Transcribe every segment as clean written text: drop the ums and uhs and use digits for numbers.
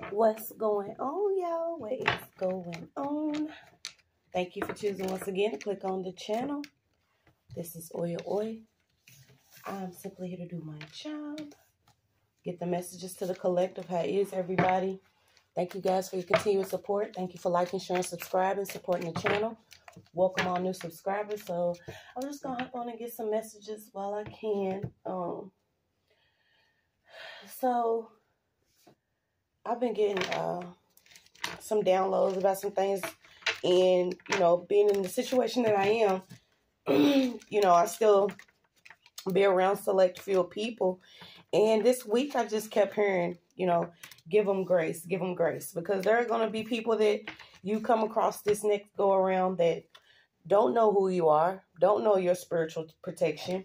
What's going on, y'all? What is going on? Thank you for choosing once again to click on the channel. This is Oya. I'm simply here to do my job. Get the messages to the collective. How is everybody? Thank you guys for your continued support. Thank you for liking, sharing, subscribing, supporting the channel. Welcome all new subscribers. So I'm just gonna hop on and get some messages while I can. So I've been getting some downloads about some things, and being in the situation that I am, I still be around select few people. And this week I just kept hearing, give them grace, because there are going to be people that you come across this next go around that don't know who you are, don't know your spiritual protection.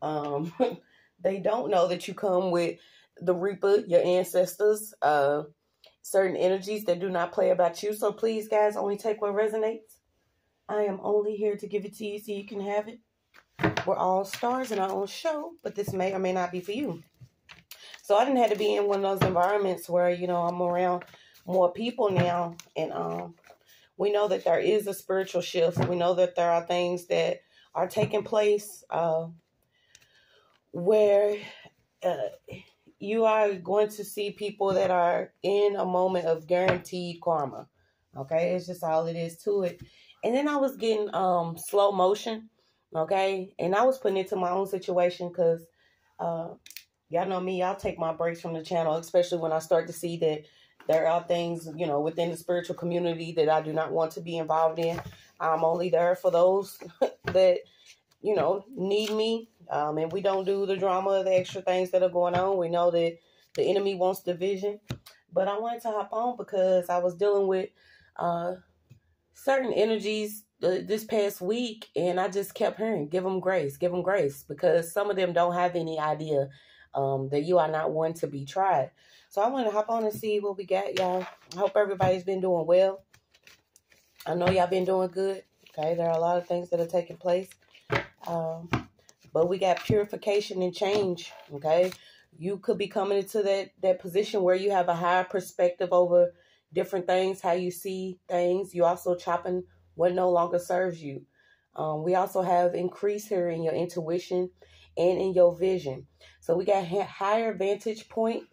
They don't know that you come with the Reaper, your ancestors, certain energies that do not play about you. So please, guys, only take what resonates. I am only here to give it to you so you can have it. We're all stars in our own show, but this may or may not be for you. So I didn't have to be in one of those environments where, I'm around more people now. And we know that there is a spiritual shift. We know that there are things that are taking place where you are going to see people that are in a moment of guaranteed karma. Okay, it's just all it is to it. And then I was getting slow motion. Okay, and I was putting it to my own situation because y'all know me. I'll take my breaks from the channel, especially when I start to see that there are things, within the spiritual community that I do not want to be involved in. I'm only there for those that, need me. And we don't do the drama, the extra things that are going on. We know that the enemy wants division. But I wanted to hop on because I was dealing with certain energies this past week. And I just kept hearing, give them grace, because some of them don't have any idea that you are not one to be tried. So I want to hop on and see what we got, y'all. I hope everybody's been doing well. I know y'all been doing good. Okay, there are a lot of things that are taking place. But we got purification and change, okay? You could be coming into that position where you have a higher perspective over different things, how you see things. You also chopping what no longer serves you. We also have increase here in your intuition and in your vision. So we got higher vantage point.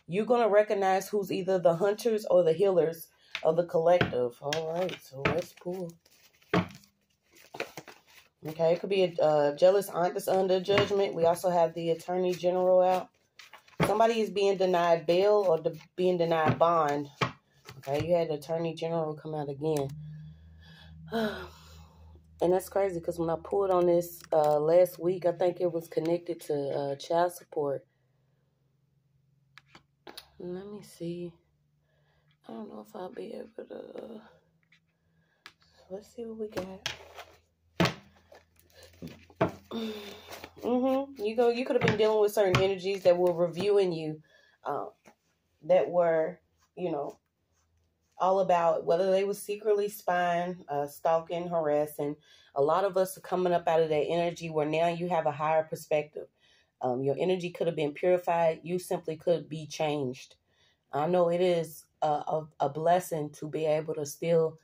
You're going to recognize who's either the hunters or the healers of the collective. All right, so let's pull. Okay, it could be a jealous aunt that's under judgment. We also have the Attorney General out. Somebody is being denied bail or being denied bond. Okay, you had the Attorney General come out again. And that's crazy because when I pulled on this last week, I think it was connected to child support. Let me see. I don't know if I'll be able to. Let's see what we got. You could have been dealing with certain energies that were reviewing you, that were, all about whether they were secretly spying, stalking, harassing. A lot of us are coming up out of that energy where now you have a higher perspective. Your energy could have been purified. You simply could be changed. I know it is a blessing to be able to still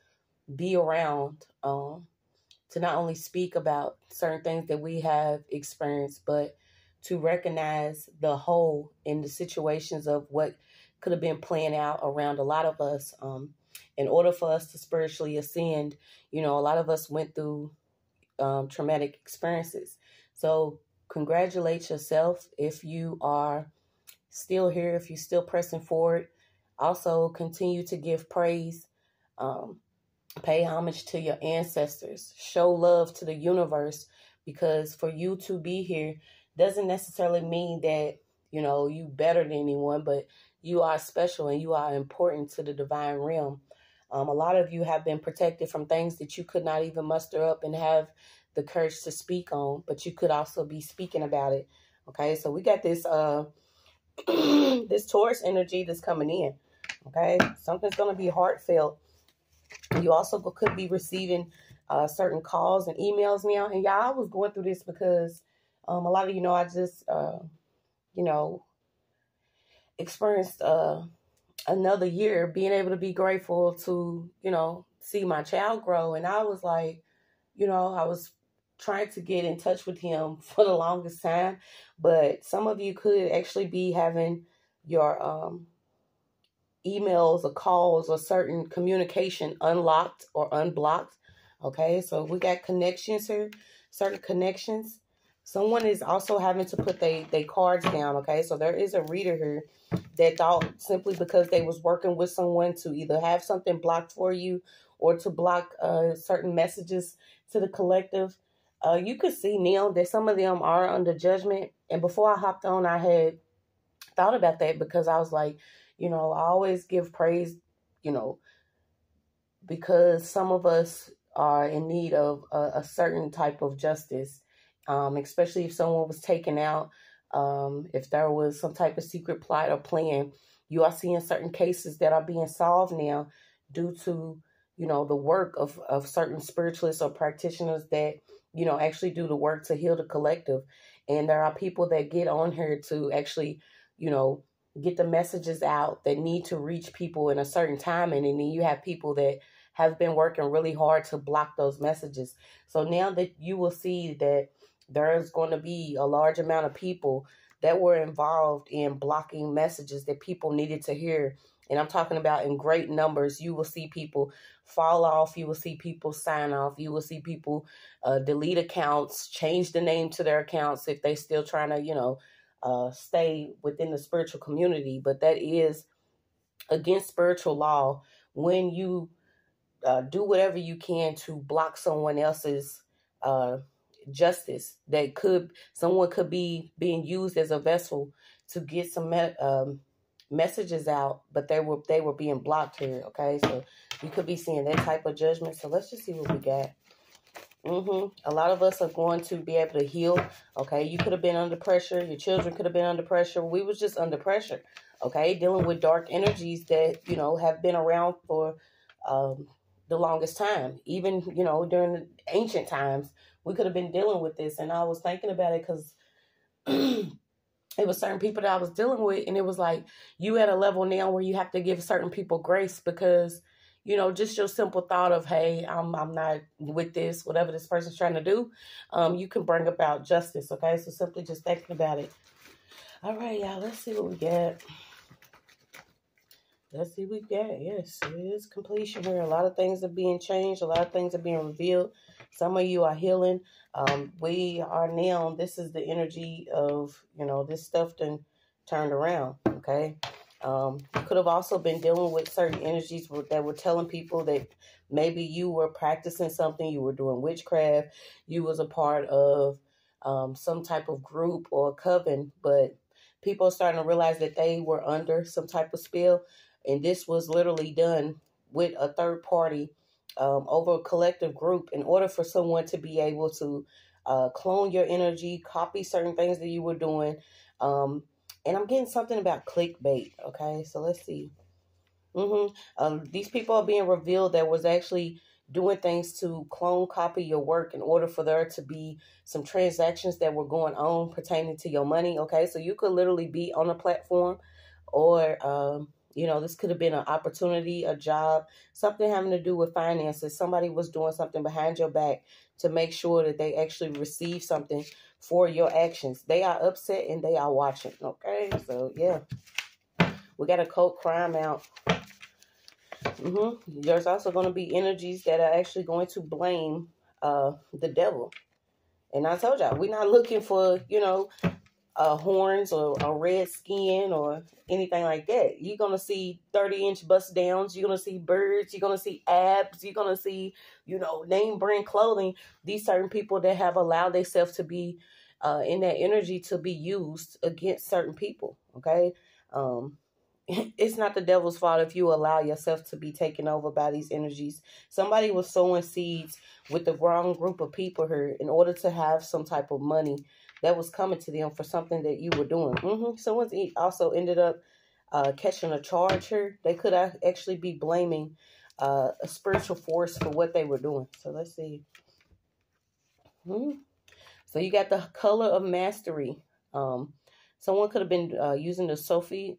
be around, to not only speak about certain things that we have experienced, but to recognize the whole in the situations of what could have been playing out around a lot of us. In order for us to spiritually ascend, a lot of us went through traumatic experiences. So congratulate yourself if you are still here, if you're still pressing forward. Also continue to give praise. Pay homage to your ancestors. Show love to the universe, because for you to be here doesn't necessarily mean that, you better than anyone, but you are special and you are important to the divine realm. A lot of you have been protected from things that you could not even muster up and have the courage to speak on, but you could also be speaking about it. Okay, so we got this this Taurus energy that's coming in. Okay, something's going to be heartfelt. You also could be receiving certain calls and emails now. And y'all, I was going through this because a lot of I just, experienced another year, being able to be grateful to, see my child grow. And I was like, I was trying to get in touch with him for the longest time. But some of you could actually be having your emails or calls or certain communication unlocked or unblocked. Okay, so we got connections here, certain connections. Someone is also having to put they cards down. Okay, so there is a reader here that thought simply because they was working with someone to either have something blocked for you or to block certain messages to the collective. You could see now that some of them are under judgment. And before I hopped on, I had thought about that because I was like, I always give praise, you know, because some of us are in need of a certain type of justice, especially if someone was taken out, if there was some type of secret plot or plan. You are seeing certain cases that are being solved now due to, the work of certain spiritualists or practitioners that, actually do the work to heal the collective. And there are people that get on here to actually, get the messages out that need to reach people in a certain time. And then you have people that have been working really hard to block those messages. So now that you will see that there's going to be a large amount of people that were involved in blocking messages that people needed to hear. And I'm talking about in great numbers. You will see people fall off. You will see people sign off. You will see people delete accounts, change the name to their accounts if they still trying to, stay within the spiritual community. But that is against spiritual law when you do whatever you can to block someone else's justice. Someone could be being used as a vessel to get some messages out, but they were being blocked here. Okay, so you could be seeing that type of judgment. So let's just see what we got. A lot of us are going to be able to heal. Okay, you could have been under pressure. Your children could have been under pressure. We was just under pressure. Okay, dealing with dark energies that have been around for the longest time. Even during the ancient times, we could have been dealing with this. And I was thinking about it because it was certain people that I was dealing with, and it was like you at a level now where you have to give certain people grace because. Just your simple thought of, hey, I'm not with this, whatever this person's trying to do, you can bring about justice, okay? So simply just thinking about it. All right, y'all, let's see what we get. Let's see what we get. Yes, it is completion here. A lot of things are being changed. A lot of things are being revealed. Some of you are healing. We are now, this is the energy of, this stuff done turned around, okay? You could have also been dealing with certain energies that were telling people that maybe you were practicing something, you were doing witchcraft, you was a part of some type of group or coven, but people are starting to realize that they were under some type of spell, and this was literally done with a third party over a collective group in order for someone to be able to clone your energy, copy certain things that you were doing, and I'm getting something about clickbait. Okay, so let's see. These people are being revealed that was actually doing things to clone copy your work in order for there to be some transactions that were going on pertaining to your money. Okay, so you could literally be on a platform or, this could have been an opportunity, a job, something having to do with finances. Somebody was doing something behind your back to make sure that they actually receive something for your actions. They are upset and they are watching. Okay, so yeah, we got a cult crime out. There's also going to be energies that are actually going to blame the devil. And I told y'all, we're not looking for, horns or red skin or anything like that. You're going to see 30-inch bust downs. You're going to see birds. You're going to see abs. You're going to see, name brand clothing. These certain people that have allowed themselves to be in that energy to be used against certain people. Okay. It's not the devil's fault if you allow yourself to be taken over by these energies. Somebody was sowing seeds with the wrong group of people here in order to have some type of money that was coming to them for something that you were doing. Someone's also ended up catching a charge here. They could actually be blaming a spiritual force for what they were doing. So let's see. So you got the color of mastery. Someone could have been using the Sufi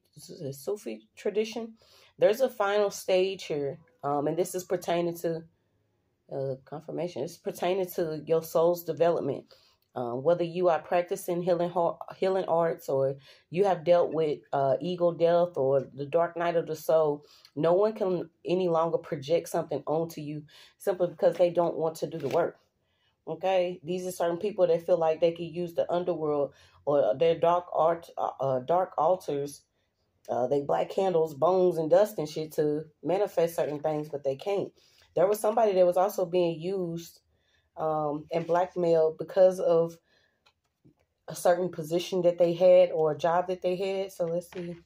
tradition. There's a final stage here, and this is pertaining to confirmation. It's pertaining to your soul's development. Whether you are practicing healing arts, or you have dealt with ego death or the dark night of the soul, no one can any longer project something onto you simply because they don't want to do the work. Okay, these are certain people that feel like they could use the underworld or their dark altars, they black candles, bones, and dust and shit to manifest certain things, but they can't. There was somebody that was also being used and blackmailed because of a certain position that they had or a job that they had. So let's see.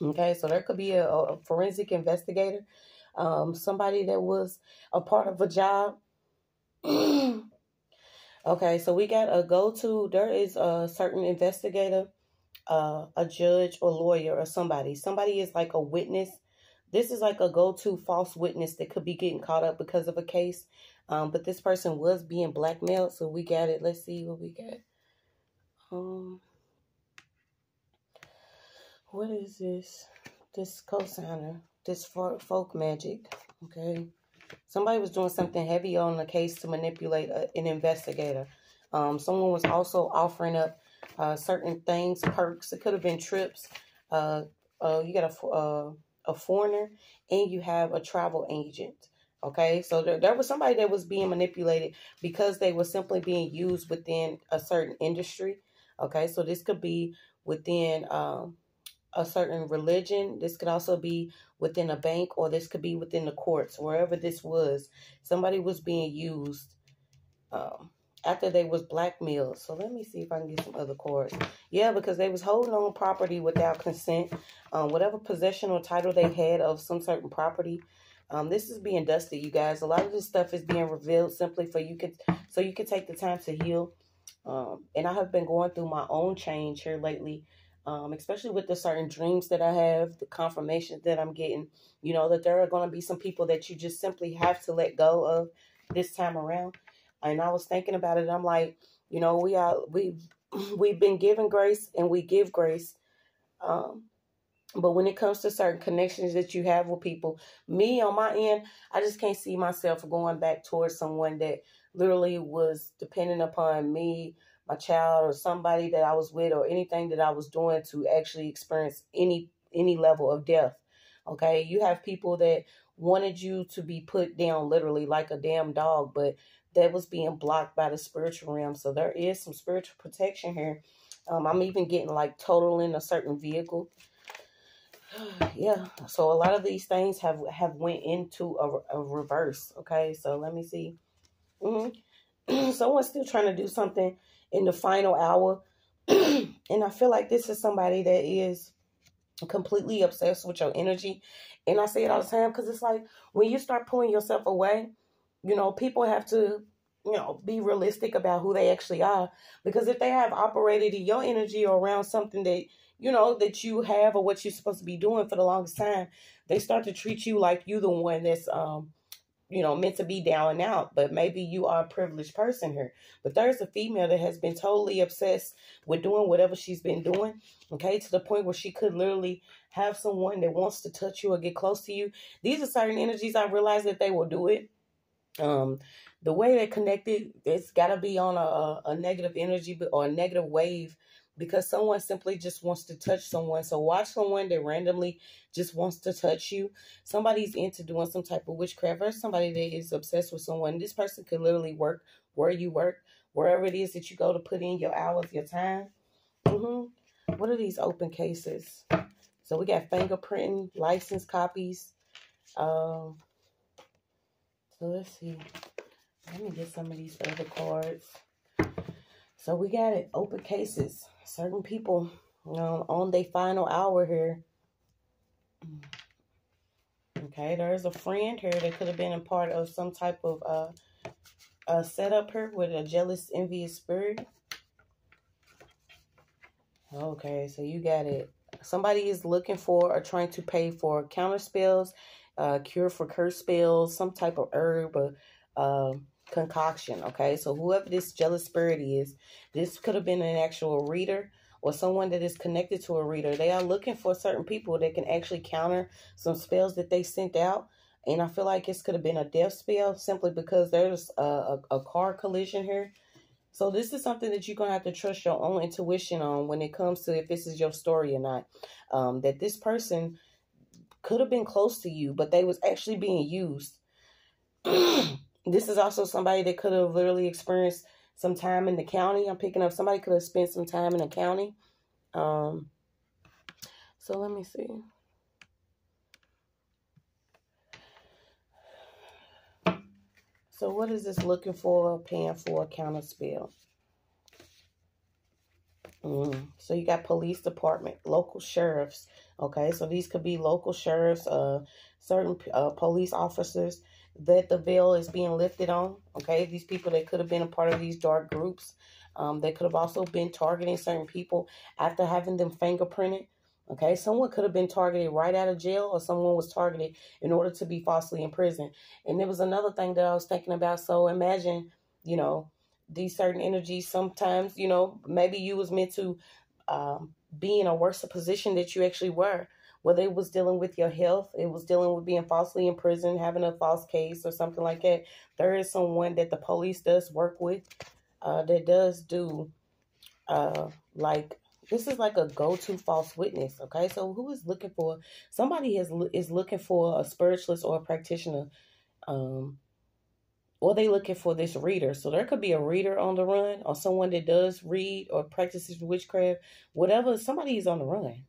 Okay, so there could be a forensic investigator, somebody that was a part of a job. Okay, so we got a go-to. There is a certain investigator, a judge or lawyer or somebody. Somebody is like a witness. This is like a go-to false witness that could be getting caught up because of a case. But this person was being blackmailed. So we got it. Let's see what we got. What is this? This cosigner. This folk magic. Okay. Somebody was doing something heavy on the case to manipulate an investigator. Someone was also offering up certain things, perks. It could have been trips. You got a foreigner, and you have a travel agent. Okay, so there was somebody that was being manipulated because they were simply being used within a certain industry. Okay, so this could be within a certain religion. This could also be within a bank, or this could be within the courts. Wherever this was, somebody was being used after they was blackmailed. So let me see if I can get some other cards. Yeah, because they was holding on property without consent. Whatever possession or title they had of some certain property, this is being dusted, you guys. A lot of this stuff is being revealed simply so you could take the time to heal. And I have been going through my own change here lately, especially with the certain dreams that I have, the confirmations that I'm getting, that there are going to be some people that you just simply have to let go of this time around. And I was thinking about it. I'm like, we've been given grace and we give grace. But when it comes to certain connections that you have with people, me on my end, I just can't see myself going back towards someone that literally was dependent upon me, my child, or somebody that I was with, or anything that I was doing to actually experience any level of death. Okay, you have people that wanted you to be put down literally like a damn dog, but that was being blocked by the spiritual realm. So there is some spiritual protection here. I'm even getting like totaling a certain vehicle. Yeah, so a lot of these things have went into a reverse. Okay, so let me see. Someone's still trying to do something in the final hour. And I feel like this is somebody that is completely obsessed with your energy. And I say it all the time because it's like when you start pulling yourself away, people have to, be realistic about who they actually are. Because if they have operated in your energy or around something that, that you have or what you're supposed to be doing for the longest time, they start to treat you like you the one that's, meant to be down and out. But maybe you are a privileged person here. But there's a female that has been totally obsessed with doing whatever she's been doing, okay, to the point where she could literally have someone that wants to touch you or get close to you. These are certain energies. I realize that they will do it. The way they're connected, it's got to be on a negative energy or a negative wave, because someone simply just wants to touch someone. So watch someone that randomly just wants to touch you. Somebody's into doing some type of witchcraft, or somebody that is obsessed with someone. This person could literally work where you work, wherever it is that you go to put in your hours, your time. What are these open cases? So we got fingerprinting, license copies. So let's see. Let me get some of these other cards. So we got it. Open cases. Certain people on their final hour here. Okay, there's a friend here that could have been a part of some type of setup here with a jealous, envious spirit. Okay, so you got it. Somebody is looking for or trying to pay for counter spells, cure for curse spells, some type of herb, or concoction, okay? So whoever this jealous spirit is, this could have been an actual reader or someone that is connected to a reader. They are looking for certain people that can actually counter some spells that they sent out. And I feel like this could have been a death spell simply because there's a car collision here. So this is something that you're going to have to trust your own intuition on when it comes to if this is your story or not. That this person could have been close to you, but they was actually being used. This is also somebody that could have literally experienced some time in the county. I'm picking up somebody could have spent some time in the county. So let me see. So what is this looking for, paying for a counter spell? So you got police department, local sheriffs. Okay, so these could be local sheriffs, certain police officers that the veil is being lifted on. Okay, these people that could have been a part of these dark groups. They could have also been targeting certain people after having them fingerprinted. Okay, someone could have been targeted right out of jail, or someone was targeted in order to be falsely imprisoned. And there was another thing that I was thinking about. So imagine, you know, these certain energies, sometimes, you know, maybe you was meant to be in a worse position that you actually were. Whether it was dealing with your health, it was dealing with being falsely imprisoned, having a false case or something like that. There is someone that the police does work with that does do like, this is like a go-to false witness. Okay, so who is looking for, somebody is looking for a spiritualist or a practitioner, or they looking for this reader. So there could be a reader on the run, or someone that does read or practices witchcraft, whatever. Somebody is on the run.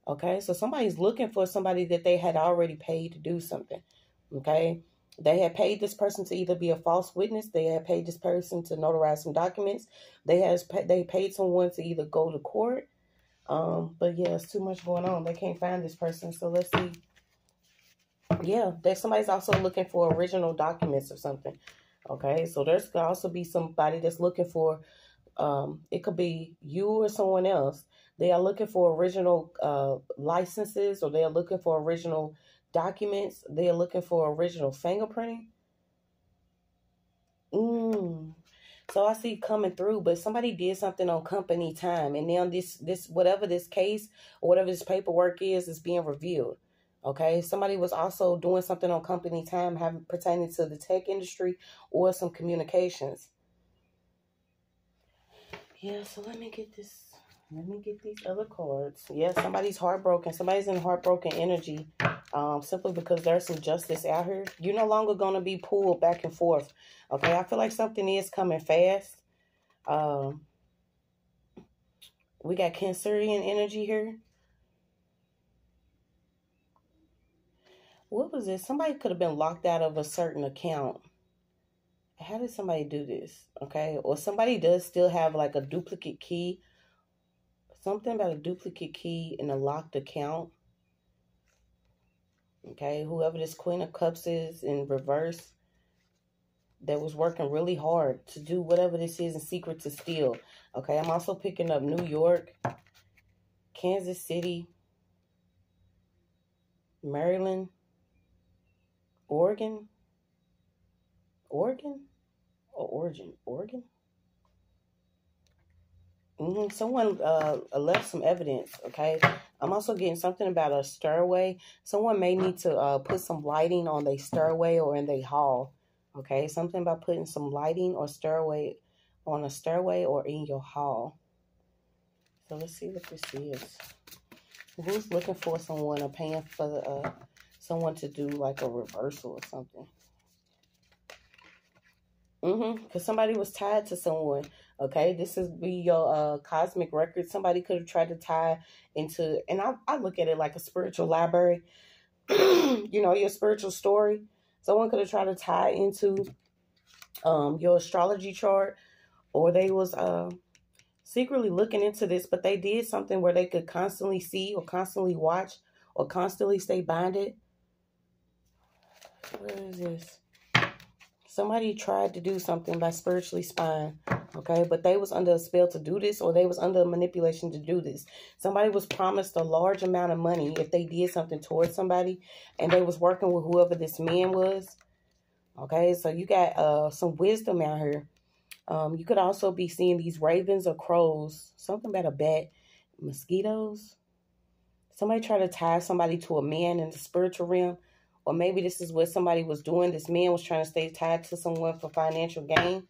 Okay, so somebody's looking for somebody that they had already paid to do something. Okay, they had paid this person to either be a false witness. They had paid this person to notarize some documents. They paid someone to either go to court. But yeah, it's too much going on. They can't find this person. So let's see. Yeah, there's somebody's also looking for original documents or something. Okay, so there's could also be somebody that's looking for, it could be you or someone else. They are looking for original licenses, or they are looking for original documents. They are looking for original fingerprinting. So I see coming through, but somebody did something on company time, and now this whatever this case or whatever this paperwork is being revealed. Okay, somebody was also doing something on company time, having pertaining to the tech industry or some communications. Yeah, so let me get this. Let me get these other cards. Yeah, somebody's heartbroken. Somebody's in heartbroken energy, simply because there's some justice out here. You're no longer going to be pulled back and forth. Okay, I feel like something is coming fast. We got Cancerian energy here. What was this? Somebody could have been locked out of a certain account. How did somebody do this? Okay, or somebody does still have like a duplicate key. Something about a duplicate key in a locked account. Okay, whoever this Queen of Cups is in reverse, that was working really hard to do whatever this is in secret to steal. Okay, I'm also picking up New York, Kansas City, Maryland, Oregon, or Oregon. Someone left some evidence. Okay, I'm also getting something about a stairway. Someone may need to put some lighting on their stairway or in their hall. Okay, something about putting some lighting or stairway on a stairway or in your hall. So let's see what this is. Who's looking for someone or paying for someone to do like a reversal or something? Because somebody was tied to someone. Okay, this is be your cosmic record. Somebody could have tried to tie into, and I look at it like a spiritual library. You know, your spiritual story. Someone could have tried to tie into your astrology chart, or they was secretly looking into this, but they did something where they could constantly see or constantly watch or constantly stay bonded. Where is this? Somebody tried to do something by spiritually spying, okay? But they was under a spell to do this, or they was under manipulation to do this. Somebody was promised a large amount of money if they did something towards somebody, and they was working with whoever this man was. Okay, so you got some wisdom out here. You could also be seeing these ravens or crows, something about a bat, mosquitoes. Somebody try to tie somebody to a man in the spiritual realm, or maybe this is what somebody was doing. This man was trying to stay tied to someone for financial gain.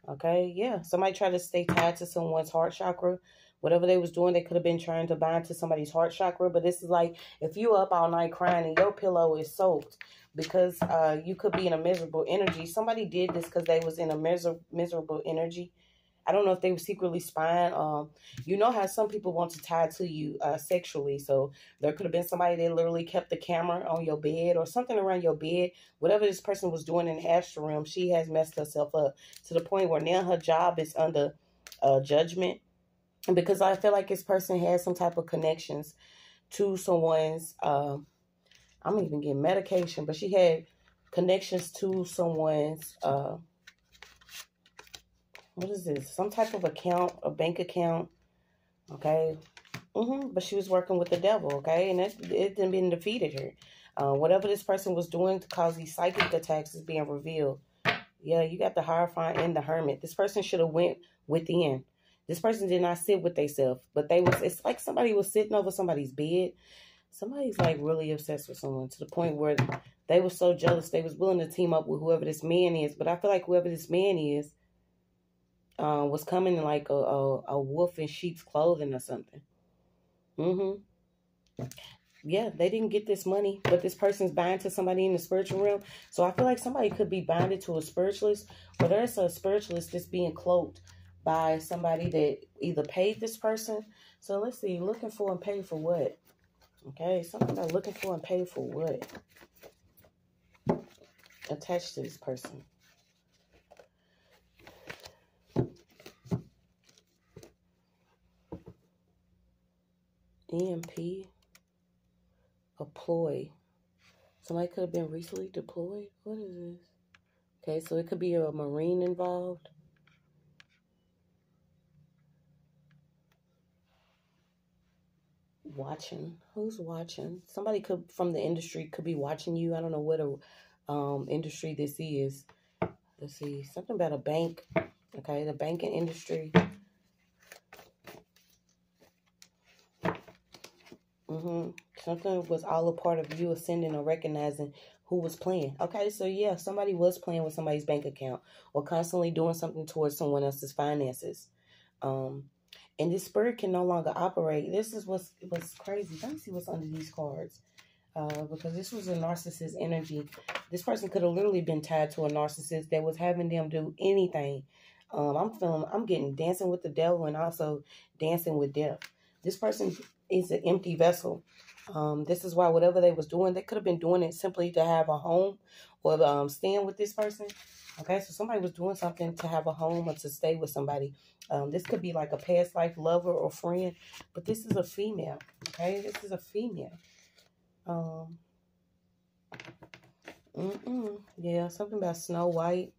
Okay, yeah. Somebody tried to stay tied to someone's heart chakra. Whatever they was doing, they could have been trying to bind to somebody's heart chakra. But this is like if you up all night crying and your pillow is soaked because you could be in a miserable energy. Somebody did this because they was in a miserable energy. I don't know if they were secretly spying. You know how some people want to tie to you sexually. So there could have been somebody that literally kept the camera on your bed or something around your bed. Whatever this person was doing in the astral realm, she has messed herself up to the point where now her job is under judgment. Because I feel like this person has some type of connections to someone's, I'm even getting medication, but she had connections to someone's, what is this? Some type of account, a bank account. Okay. But she was working with the devil. Okay. And it didn't been defeated her. Whatever this person was doing to cause these psychic attacks is being revealed. Yeah, you got the Hierophant and the Hermit. This person should have went within. This person did not sit with themselves, but it's like somebody was sitting over somebody's bed. Somebody's like really obsessed with someone to the point where they were so jealous they was willing to team up with whoever this man is. But I feel like whoever this man is was coming in like a wolf in sheep's clothing or something. Yeah, they didn't get this money, but this person's bound to somebody in the spiritual realm. So I feel like somebody could be bonded to a spiritualist, or there's a spiritualist that's being cloaked by somebody that either paid this person. So let's see, looking for and paid for what? Okay, something about looking for and paid for what? Attached to this person. EMP. A ploy. Somebody could have been recently deployed. What is this? Okay, so it could be a Marine involved. Watching. Who's watching? Somebody could from the industry could be watching you. I don't know what industry this is. Let's see. Something about a bank. Okay, the banking industry. Something was all a part of you ascending or recognizing who was playing. Okay, so yeah, somebody was playing with somebody's bank account or constantly doing something towards someone else's finances. And this spirit can no longer operate. This is what's crazy. Let me see what's under these cards. Because this was a narcissist energy. This person could have literally been tied to a narcissist that was having them do anything. I'm getting dancing with the devil and also dancing with death. This person is an empty vessel. This is why whatever they was doing, they could have been doing it simply to have a home or staying with this person. Okay, so somebody was doing something to have a home or to stay with somebody. This could be like a past life lover or friend, but this is a female. Okay, this is a female. Yeah, something about Snow White.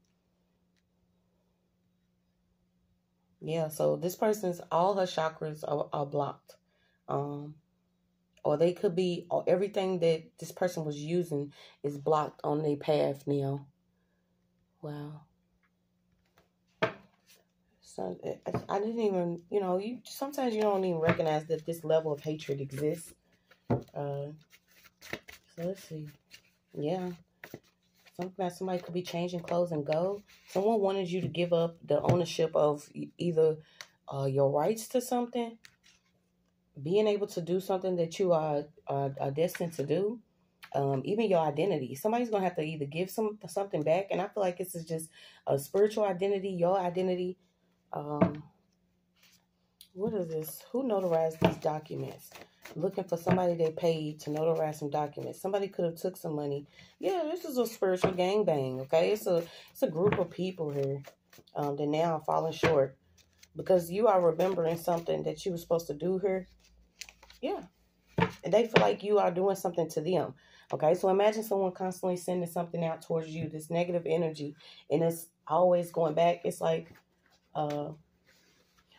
Yeah, so this person's, all her chakras are blocked. Or they could be, or everything that this person was using is blocked on their path now. Wow. So I didn't even, sometimes you don't even recognize that this level of hatred exists. So let's see. Yeah. Somebody could be changing clothes and go. Someone wanted you to give up the ownership of either your rights to something, being able to do something that you are destined to do, even your identity. Somebody's going to have to either give something back. And I feel like this is just a spiritual identity, your identity. What is this? Who notarized these documents? Looking for somebody they paid to notarize some documents. Somebody could have took some money. Yeah, this is a spiritual gangbang, okay? It's a group of people here that now are falling short because you are remembering something that you were supposed to do here. Yeah. And they feel like you are doing something to them. Okay, so imagine someone constantly sending something out towards you, this negative energy, and it's always going back. It's like,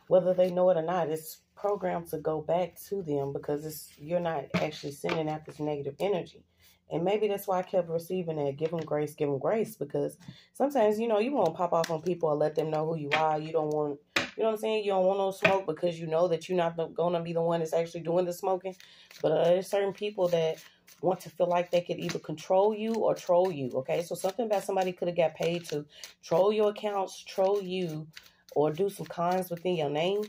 whether they know it or not, it's programmed to go back to them because you're not actually sending out this negative energy. And maybe that's why I kept receiving that. Give them grace, because sometimes, you know, you won't pop off on people or let them know who you are. You don't want, you know what I'm saying? You don't want no smoke because you know that you're not going to be the one that's actually doing the smoking. But there's certain people that want to feel like they could either control you or troll you, okay? So something about somebody could have got paid to troll your accounts, troll you, or do some cons within your name.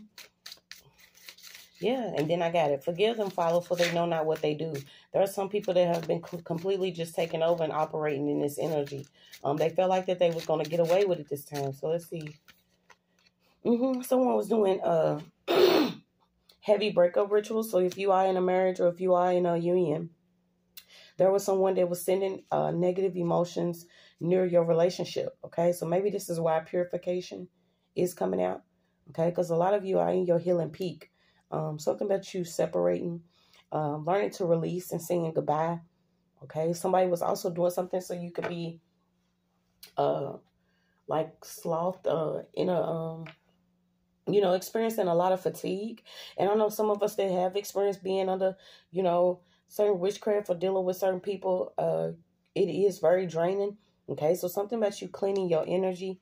Yeah, and then I got it. Forgive them, Father, for they know not what they do. There are some people that have been completely just taken over and operating in this energy. They felt like that they was going to get away with it this time. So let's see. Someone was doing heavy breakup rituals. So if you are in a marriage or if you are in a union, there was someone that was sending negative emotions near your relationship. Okay, so maybe this is why purification is coming out. Okay, because a lot of you are in your healing peak. Something about you separating, learning to release and saying goodbye. Okay, somebody was also doing something so you could be like slothed in a you know, experiencing a lot of fatigue. And I know some of us that have experienced being under, you know, certain witchcraft or dealing with certain people, it is very draining. Okay, so something about you cleaning your energy.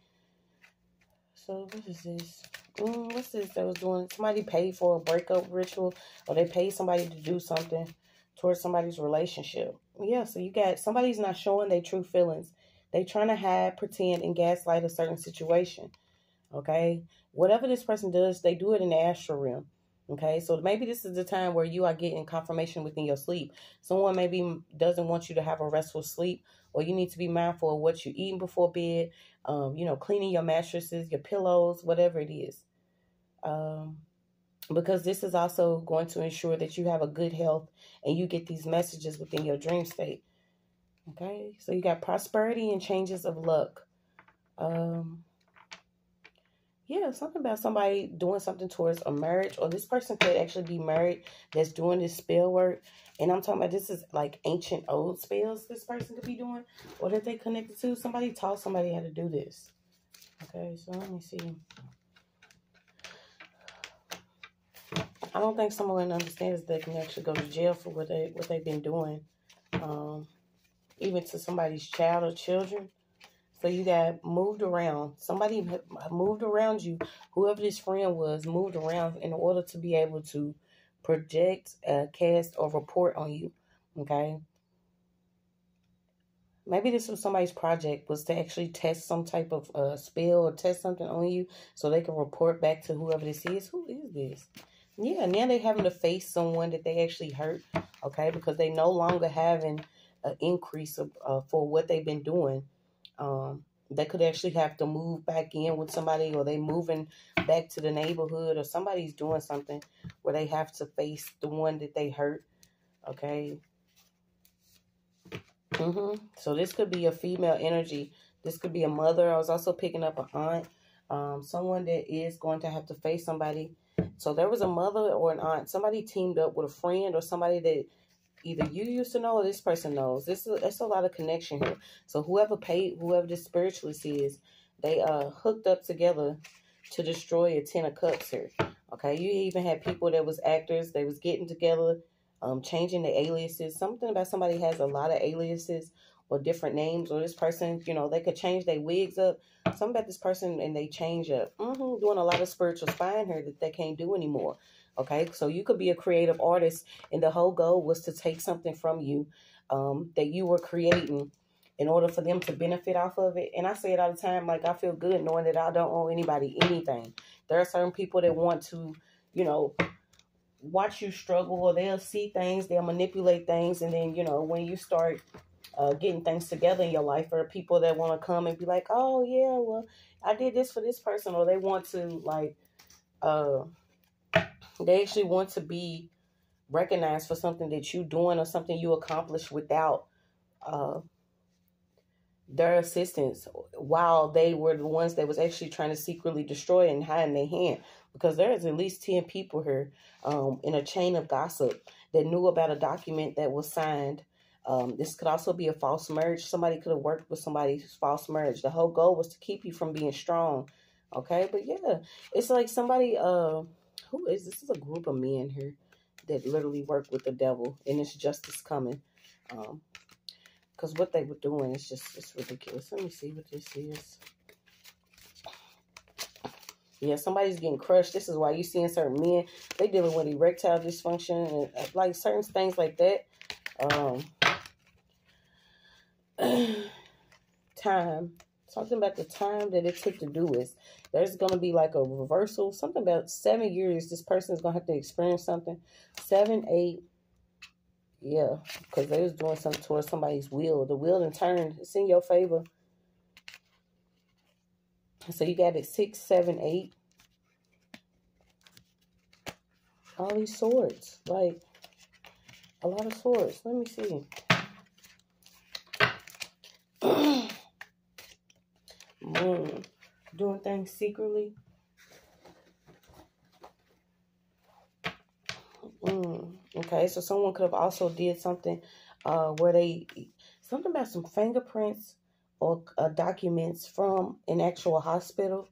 So what is this? What's this that was doing? Somebody paid for a breakup ritual, or they paid somebody to do something towards somebody's relationship. Yeah, so you got somebody's not showing their true feelings. They trying to hide, pretend, and gaslight a certain situation. Okay, whatever this person does, they do it in the astral realm. Okay, so maybe this is the time where you are getting confirmation within your sleep. Someone maybe doesn't want you to have a restful sleep, or you need to be mindful of what you're eating before bed. You know, cleaning your mattresses, your pillows, whatever it is. Because this is also going to ensure that you have a good health and you get these messages within your dream state. Okay, so you got prosperity and changes of luck. Yeah, something about somebody doing something towards a marriage, or this person could actually be married that's doing this spell work. And I'm talking about this is like ancient old spells this person could be doing, or that they connected to. Somebody taught somebody how to do this. Okay, so let me see. I don't think someone understands they can actually go to jail for what they've been doing, even to somebody's child or children. So you got moved around. Somebody moved around you. Whoever this friend was moved around in order to be able to project, cast, or report on you. Okay. Maybe this was somebody's project, was to actually test some type of spell or test something on you so they can report back to whoever this is. Who is this? Yeah, now they're having to face someone that they actually hurt, okay, because they no longer having an increase of, for what they've been doing. They could actually have to move back in with somebody, or they moving back to the neighborhood, or somebody's doing something where they have to face the one that they hurt, okay. So this could be a female energy. This could be a mother. I was also picking up an aunt, someone that is going to have to face somebody. So there was a mother or an aunt. Somebody teamed up with a friend or somebody that either you used to know or this person knows. That's a lot of connection here. So whoever this spiritualist is, they hooked up together to destroy a 10 of cups here. Okay, you even had people that was actors. They was getting together, changing the aliases. Something about somebody has a lot of aliases or different names, or this person, you know, they could change their wigs up. Something about this person and they change up. Doing a lot of spiritual spying here that they can't do anymore. Okay, so you could be a creative artist, and the whole goal was to take something from you that you were creating in order for them to benefit off of it. And I say it all the time, like, I feel good knowing that I don't owe anybody anything. There are certain people that want to, you know, watch you struggle, or they'll see things, they'll manipulate things, and then, you know, when you start getting things together in your life, there are people that want to come and be like, oh yeah, well, I did this for this person, or they want to like they actually want to be recognized for something that you doing or something you accomplished without their assistance, while they were the ones that was actually trying to secretly destroy and hide in their hand. Because there's at least 10 people here in a chain of gossip that knew about a document that was signed. This could also be a false marriage. Somebody could have worked with somebody's false marriage. The whole goal was to keep you from being strong. Okay, but yeah, it's like somebody, who is this? This is a group of men here that literally work with the devil, and it's justice coming. Because what they were doing is just, it's ridiculous. Let me see what this is. Yeah, somebody's getting crushed. This is why you seeing certain men, they dealing with erectile dysfunction and like certain things like that. Time. Something about the time that it took to do it. There's going to be like a reversal. Something about 7 years. This person is going to have to experience something. 7, 8. Yeah, because they was doing something towards somebody's will. The will in turn, it's in your favor. So you got it 6, 7, 8. All these swords. Like, a lot of swords. Let me see. Moon. Doing things secretly. Okay, so someone could have also did something where they, something about some fingerprints or documents from an actual hospital.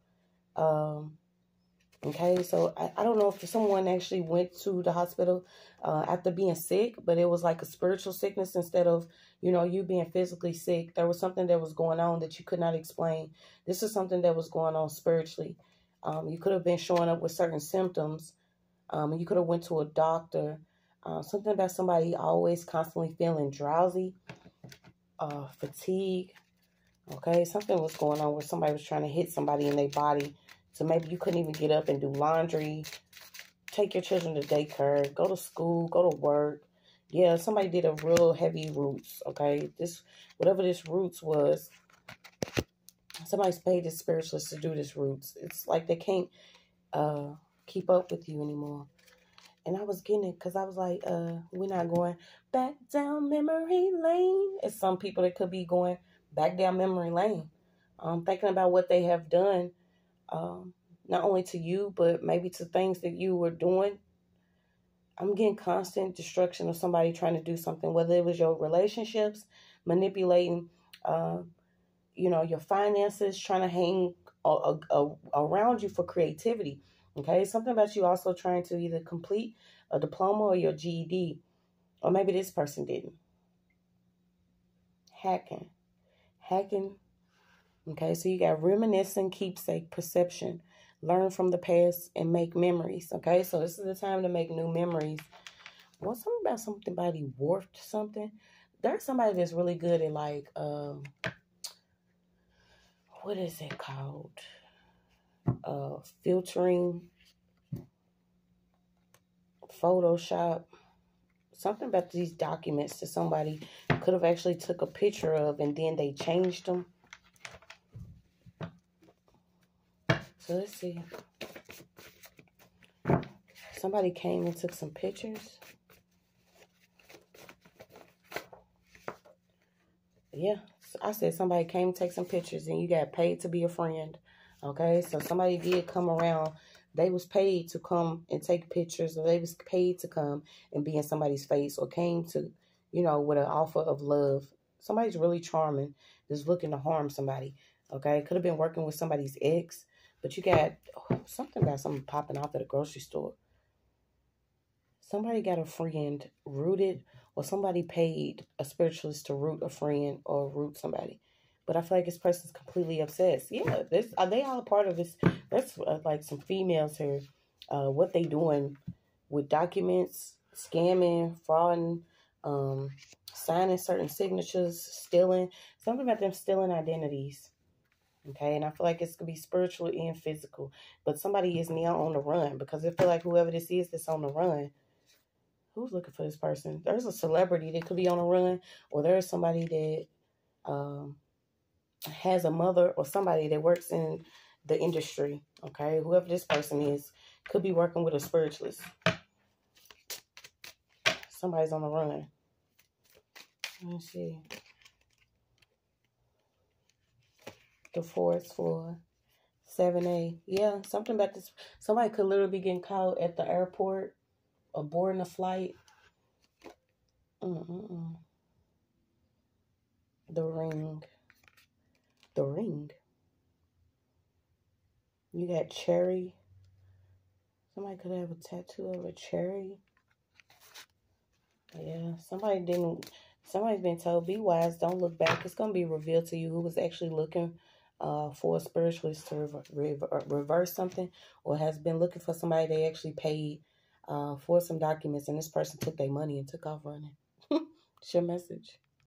Okay, so I don't know if someone actually went to the hospital after being sick, but it was like a spiritual sickness instead of, you know, you being physically sick. There was something that was going on that you could not explain. This is something that was going on spiritually. You could have been showing up with certain symptoms. You could have went to a doctor. Something about somebody always constantly feeling drowsy, fatigue. Okay, something was going on where somebody was trying to hit somebody in their body. So maybe you couldn't even get up and do laundry, take your children to daycare, go to school, go to work. Yeah, somebody did a real heavy roots, okay? This, whatever this roots was, somebody's paid this spiritualist to do this roots. It's like they can't keep up with you anymore. And I was getting it because I was like, we're not going back down memory lane. It's some people that could be going back down memory lane. Thinking about what they have done. Not only to you, but maybe to things that you were doing. I'm getting constant destruction of somebody trying to do something, whether it was your relationships, manipulating, you know, your finances, trying to hang around you for creativity. Okay, something about you also trying to either complete a diploma or your GED, or maybe this person didn't. Hacking. Okay, so you got reminiscing, keepsake, perception, learn from the past, and make memories. Okay, so this is the time to make new memories. Well, something about somebody warped something. There's somebody that's really good at like, what is it called? Filtering, Photoshop. Something about these documents that somebody could have actually took a picture of and then they changed them. So let's see. Somebody came and took some pictures. Yeah, I said somebody came to take some pictures and you got paid to be a friend. Okay, so somebody did come around. They was paid to come and take pictures, or they was paid to come and be in somebody's face, or came to, you know, with an offer of love. Somebody's really charming, just looking to harm somebody. Okay, could have been working with somebody's ex, but you got something about something popping off at a grocery store. Somebody got a friend rooted, or somebody paid a spiritualist to root a friend or root somebody. But I feel like this person's completely obsessed. Yeah, are they all part of this? That's like some females here. What they doing with documents, scamming, frauding, signing certain signatures, stealing. Something about them stealing identities. Okay, and I feel like it's going to be spiritual and physical. But somebody is now on the run, because I feel like whoever this is that's on the run, who's looking for this person? There's a celebrity that could be on the run, or there's somebody that has a mother or somebody that works in the industry. Okay, whoever this person is could be working with a spiritualist. Somebody's on the run. Let's see. The 4 7A. Yeah, something about this. Somebody could literally be getting caught at the airport or boarding a flight. The ring. The ring. You got cherry. Somebody could have a tattoo of a cherry. Yeah, somebody didn't. Somebody's been told, be wise, don't look back. It's going to be revealed to you who was actually looking for a spiritualist to reverse something, or has been looking for somebody they actually paid for some documents, and this person took their money and took off running. It's your message.